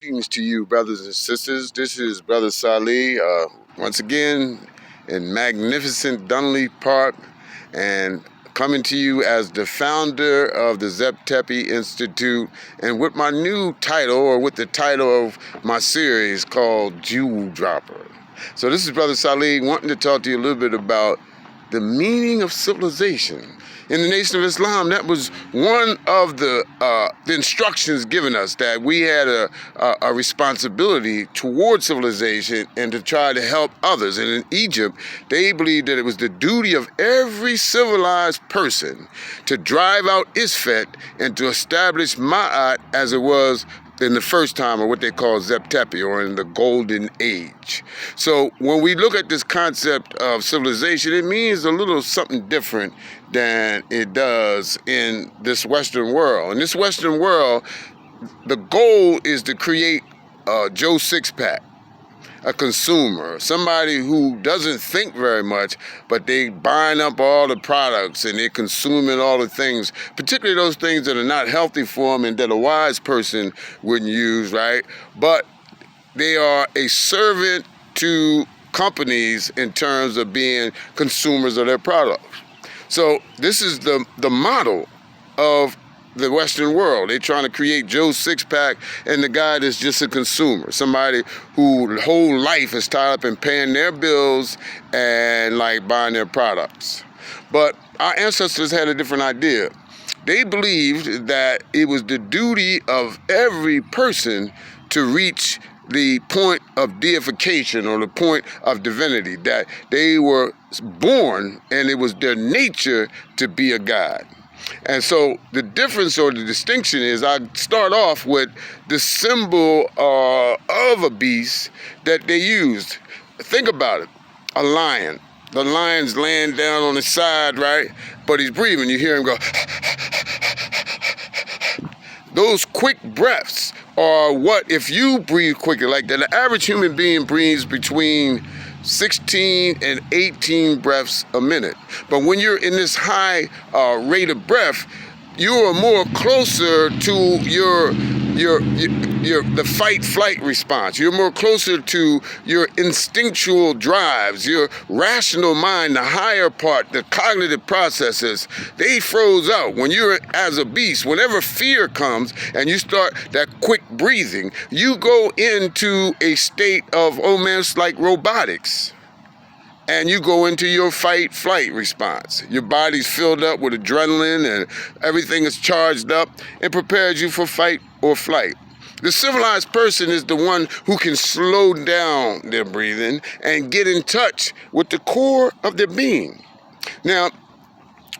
Greetings to you, brothers and sisters. This is Brother Salih, once again in magnificent Dunley Park, and coming to you as the founder of the Zep Tepe Institute, and with my new title, or with the title of my series called Jewel Dropper. So this is Brother Salih wanting to talk to you a little bit about the meaning of civilization. In the Nation of Islam, that was one of the instructions given us, that we had a responsibility toward civilization and to try to help others. And in Egypt, they believed that it was the duty of every civilized person to drive out Isfet and to establish Ma'at as it was in the first time, or what they call Zep Tepe, or in the Golden Age. So when we look at this concept of civilization, it means a little something different than it does in this Western world. In this Western world, the goal is to create Joe Sixpack, a consumer, somebody who doesn't think very much, but they buying up all the products and they're consuming all the things, particularly those things that are not healthy for them and that a wise person wouldn't use, right? But they are a servant to companies in terms of being consumers of their products. So this is the model of the Western world. They're trying to create Joe Sixpack and the guy that's just a consumer, somebody whose whole life is tied up in paying their bills and like buying their products. But our ancestors had a different idea. They believed that it was the duty of every person to reach the point of deification, or the point of divinity, that they were born and it was their nature to be a god. And so the difference, or the distinction, is I start off with the symbol of a beast that they used. Think about it. A lion. The lion's laying down on his side, right? But he's breathing. You hear him go. Those quick breaths are what, if you breathe quickly like that, the average human being breathes between 16 and 18 breaths a minute. But when you're in this high rate of breath, you are more closer to the fight-flight response. You're more closer to your instinctual drives, your rational mind, the higher part, the cognitive processes. They froze out. When you're as a beast, whenever fear comes and you start that quick breathing, you go into a state of almost like robotics. And you go into your fight-flight response. Your body's filled up with adrenaline and everything is charged up and prepares you for fight or flight. The civilized person is the one who can slow down their breathing and get in touch with the core of their being. Now,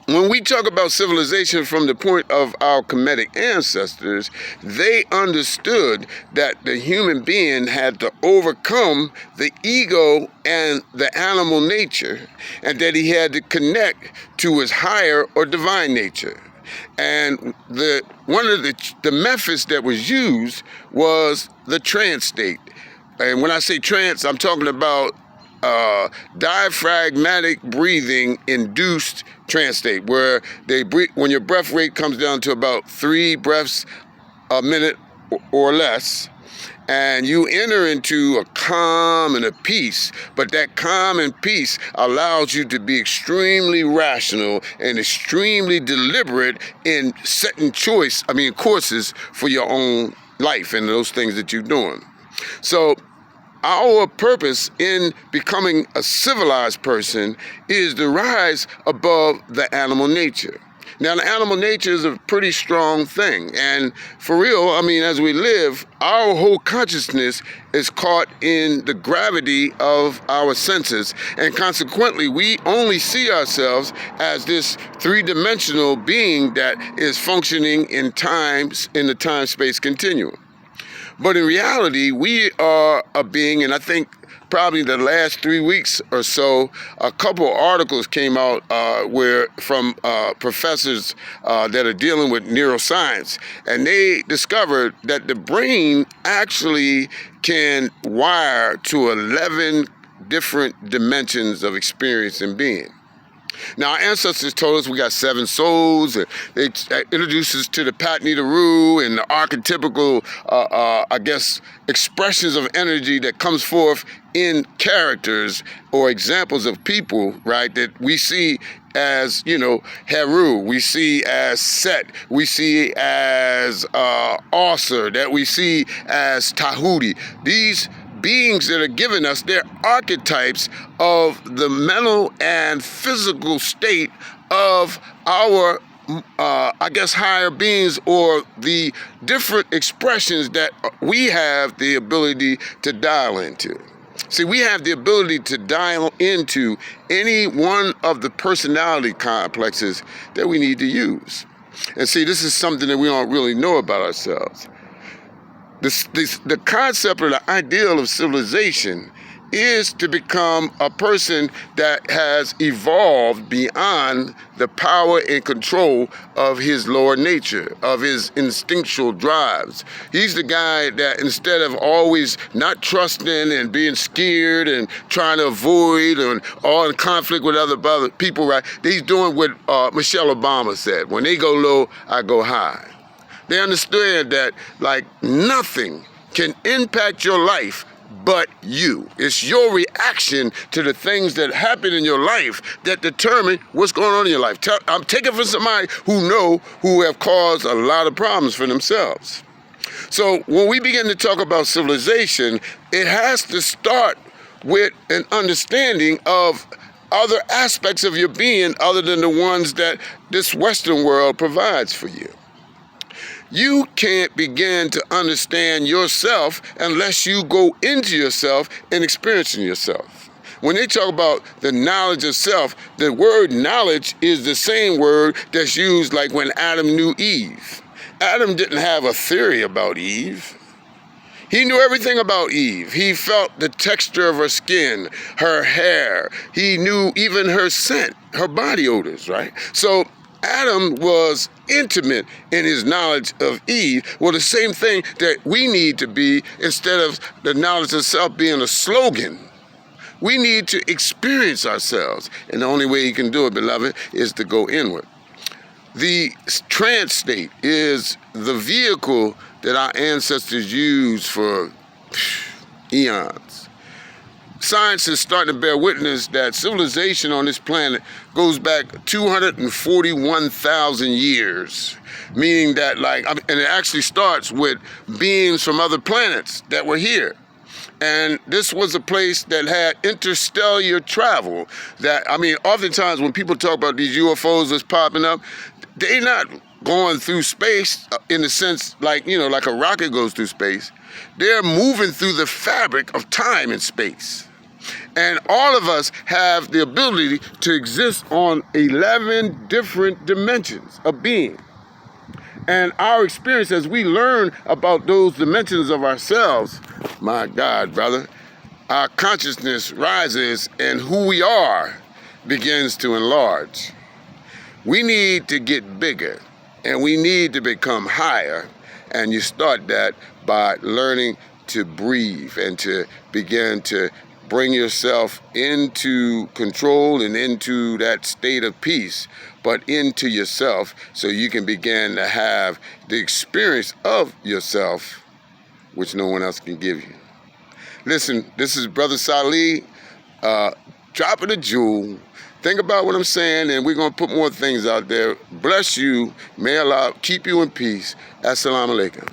when we talk about civilization from the point of our Kemetic ancestors, they understood that the human being had to overcome the ego and the animal nature, and that he had to connect to his higher or divine nature. And one of the methods that was used was the trance state. And when I say trance, I'm talking about diaphragmatic breathing induced trance state, where they breathe when your breath rate comes down to about 3 breaths a minute or less, and you enter into a calm and a peace. But that calm and peace allows you to be extremely rational and extremely deliberate in setting courses for your own life and those things that you're doing. So our purpose in becoming a civilized person is to rise above the animal nature. Now, the animal nature is a pretty strong thing. And for real, as we live, our whole consciousness is caught in the gravity of our senses. And consequently, we only see ourselves as this three-dimensional being that is functioning in the time-space continuum. But in reality, we are a being, and I think probably the last 3 weeks or so, a couple of articles came out from professors that are dealing with neuroscience, and they discovered that the brain actually can wire to 11 different dimensions of experience and being. Now, our ancestors told us we got 7 souls. And they introduced us to the Patni the Rue and the archetypical, I guess, expressions of energy that comes forth in characters or examples of people, right, that we see as, Heru, we see as Set, we see as Auser, that we see as Tahuti. These beings that are given us, they're archetypes of the mental and physical state of our, higher beings, or the different expressions that we have the ability to dial into. See, we have the ability to dial into any one of the personality complexes that we need to use. And see, this is something that we don't really know about ourselves. The concept or the ideal of civilization is to become a person that has evolved beyond the power and control of his lower nature, of his instinctual drives. He's the guy that, instead of always not trusting and being scared and trying to avoid and all in conflict with other people, right? He's doing what Michelle Obama said: when they go low, I go high. They understand that, like, nothing can impact your life but you. It's your reaction to the things that happen in your life that determine what's going on in your life. I'm taking from somebody who have caused a lot of problems for themselves. So when we begin to talk about civilization, it has to start with an understanding of other aspects of your being other than the ones that this Western world provides for you. You can't begin to understand yourself unless you go into yourself and experiencing yourself. When they talk about the knowledge of self, the word knowledge is the same word that's used like when Adam knew Eve. Adam didn't have a theory about Eve. He knew everything about Eve. He felt the texture of her skin, her hair. He knew even her scent, her body odors, right? So Adam was intimate in his knowledge of Eve. Well, the same thing that we need to be, instead of the knowledge of self being a slogan. We need to experience ourselves. And the only way you can do it, beloved, is to go inward. The trance state is the vehicle that our ancestors used for eons. Science is starting to bear witness that civilization on this planet goes back 241,000 years, meaning that, and it actually starts with beings from other planets that were here. And this was a place that had interstellar travel. Oftentimes when people talk about these UFOs that's popping up, they're not going through space in the sense like a rocket goes through space. They're moving through the fabric of time and space. And all of us have the ability to exist on 11 different dimensions of being. And our experience, as we learn about those dimensions of ourselves, my God, brother, our consciousness rises and who we are begins to enlarge. We need to get bigger and we need to become higher. And you start that by learning to breathe and to begin to bring yourself into control and into that state of peace, but into yourself, so you can begin to have the experience of yourself, which no one else can give you. Listen, this is Brother Salih, dropping a jewel. Think about what I'm saying, and we're going to put more things out there. Bless you. May Allah keep you in peace. Assalamu alaikum.